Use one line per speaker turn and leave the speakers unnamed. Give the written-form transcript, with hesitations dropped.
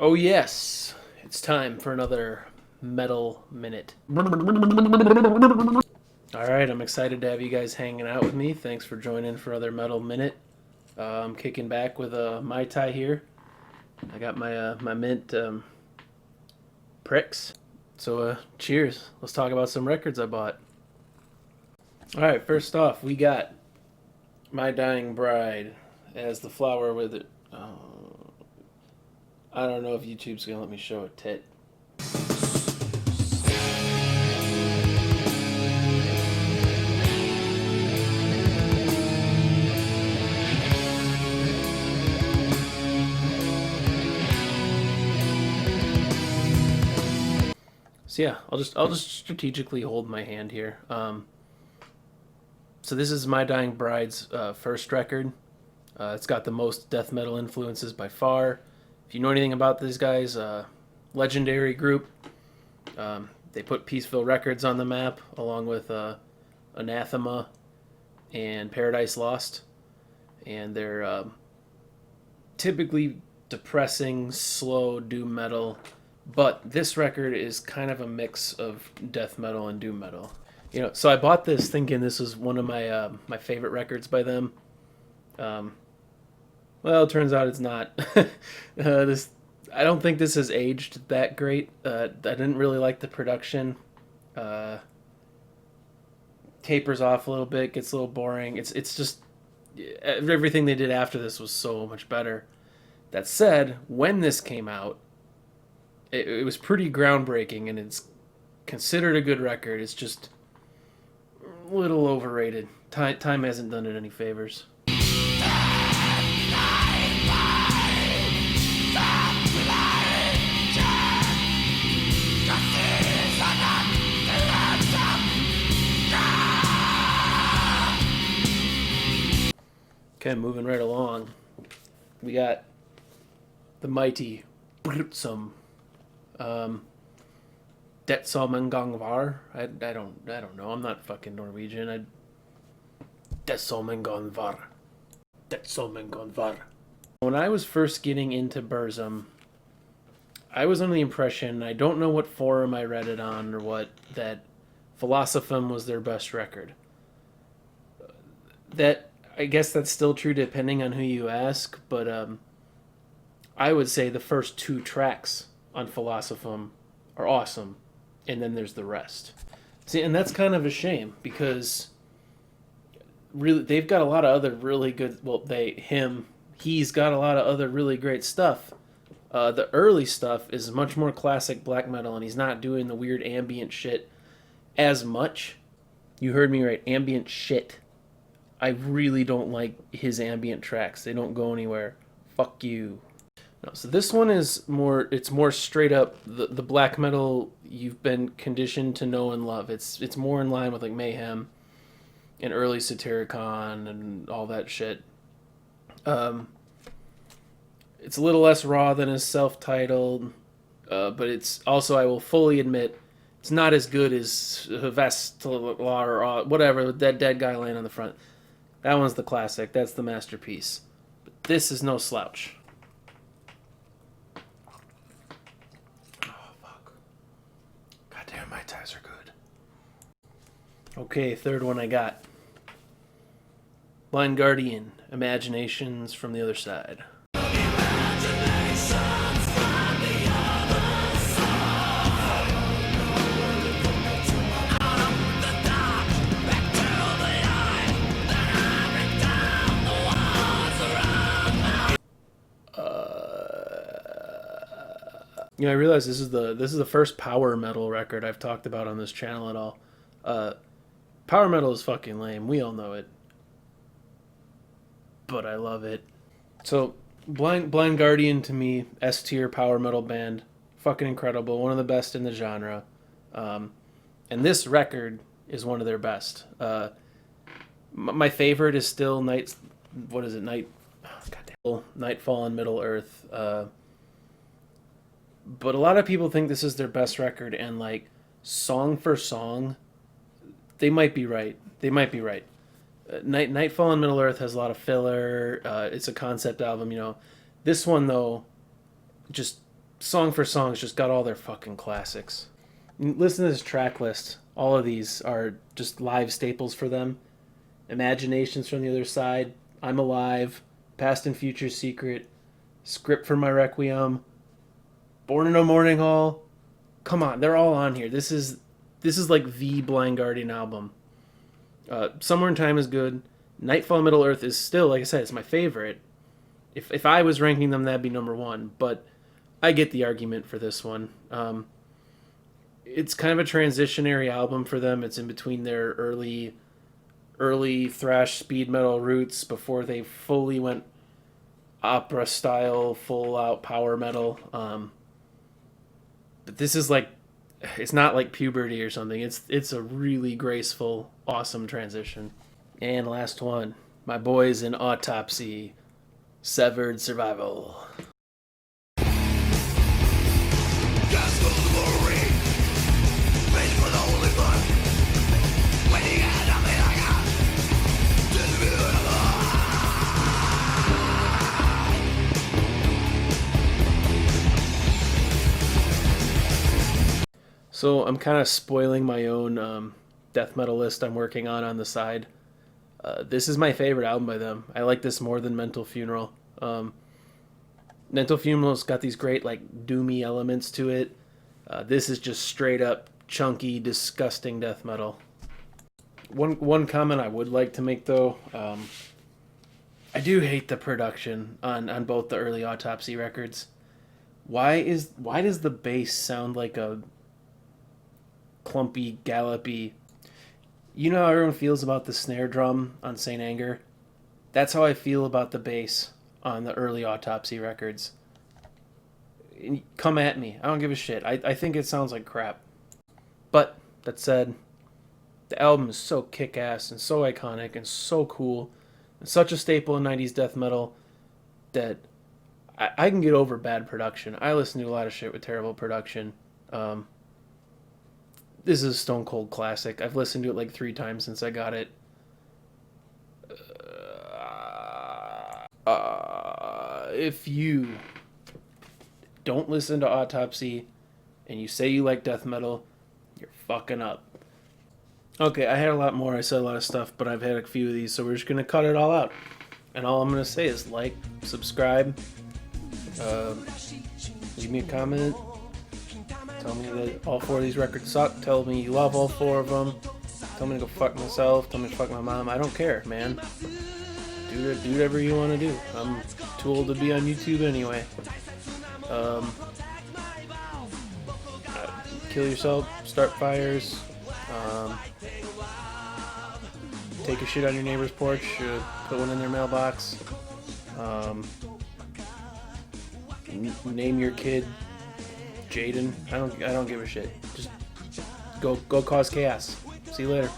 Oh, yes, it's time for another Metal Minute. Alright, I'm excited to have you guys hanging out with me. Thanks for joining for another Metal Minute. I'm kicking back with a Mai Tai here. I got my mint pricks. So, cheers. Let's talk about some records I bought. Alright, first off, we got My Dying Bride as the flower with it. I don't know if YouTube's gonna let me show a tit. So yeah, I'll just strategically hold my hand here. So this is My Dying Bride's first record. It's got the most death metal influences by far. If you know anything about these guys, legendary group. They put Peaceville Records on the map along with Anathema and Paradise Lost, and they're typically depressing, slow doom metal. But this record is kind of a mix of death metal and doom metal. You know, so I bought this thinking this was one of my favorite records by them. Well, it turns out it's not. I don't think this has aged that great. I didn't really like the production. Tapers off a little bit, gets a little boring. It's just everything they did after this was so much better. That said, when this came out, it was pretty groundbreaking, and it's considered a good record. It's just a little overrated. Time hasn't done it any favors. Okay, moving right along. We got the mighty Burzum. Det som var. I don't know. I'm not fucking Norwegian. Det som var. Det som var. When I was first getting into Burzum, I was under the impression, I don't know what forum I read it on or what, that Philosophum was their best record. That, I guess that's still true depending on who you ask, but I would say the first two tracks on Philosophum are awesome, and then there's the rest. See, and that's kind of a shame because really they've got a lot of other really good. Well, he's got a lot of other really great stuff. The early stuff is much more classic black metal, and he's not doing the weird ambient shit as much. You heard me right, ambient shit. I really don't like his ambient tracks. They don't go anywhere. Fuck you. No, so this one is it's more straight up the black metal you've been conditioned to know and love. It's more in line with like Mayhem and early Satyricon and all that shit. It's a little less raw than his self-titled, but it's also, I will fully admit, it's not as good as Vestlar or whatever, that dead guy laying on the front. That one's the classic. That's the masterpiece. But this is no slouch. Oh, fuck. Goddamn, my ties are good. Okay, third one I got. Blind Guardian, Imaginations from the Other Side. You know, I realize this is the first power metal record I've talked about on this channel at all. Power metal is fucking lame. We all know it, but I love it. So, Blind Guardian to me, S tier power metal band, fucking incredible. One of the best in the genre, and this record is one of their best. My favorite is still Nightfall on Middle Earth. But a lot of people think this is their best record, and like song for song, they might be right. Nightfall on Middle Earth has a lot of filler. It's a concept album, you know. This one though, just song for song, it's just got all their fucking classics. Listen to this track list. All of these are just live staples for them. Imaginations from the Other Side, I'm Alive, Past and Future Secret, Script for My Requiem, Born in a Morning Hall. Come on, they're all on here. This is like the Blind Guardian album. Somewhere in Time is good. Nightfall Middle Earth is still, like I said, it's my favorite. If I was ranking them, that'd be number one. But I get the argument for this one. It's kind of a transitionary album for them. It's in between their early thrash speed metal roots before they fully went opera style, full out power metal. But this is like, it's not like puberty or something. It's a really graceful, awesome transition. And last one, my boys in Autopsy, Severed Survival. So I'm kind of spoiling my own death metal list I'm working on the side. This is my favorite album by them. I like this more than Mental Funeral. Mental Funeral's got these great like doomy elements to it. This is just straight up chunky, disgusting death metal. One comment I would like to make though, I do hate the production on both the early Autopsy records. Why does the bass sound like a clumpy, gallopy? You know how everyone feels about the snare drum on Saint Anger? That's how I feel about the bass on the early Autopsy records. Come at me. I don't give a shit. I think it sounds like crap. But, that said, the album is so kick-ass and so iconic and so cool and such a staple in 90s death metal that I can get over bad production. I listen to a lot of shit with terrible production. This is a stone cold classic. I've listened to it like 3 times since I got it. If you don't listen to Autopsy and you say you like death metal, you're fucking up. Okay, I had a lot more. I said a lot of stuff, but I've had a few of these, so we're just going to cut it all out. And all I'm going to say is like, subscribe, leave me a comment. Tell me that all 4 of these records suck. Tell me you love all 4 of them. Tell me to go fuck myself. Tell me to fuck my mom. I don't care, man. Do whatever you want to do. I'm too old to be on YouTube anyway. Kill yourself. Start fires. Take a shit on your neighbor's porch. Put one in their mailbox. Name your kid Jaden. I don't give a shit. Just go cause chaos. See you later.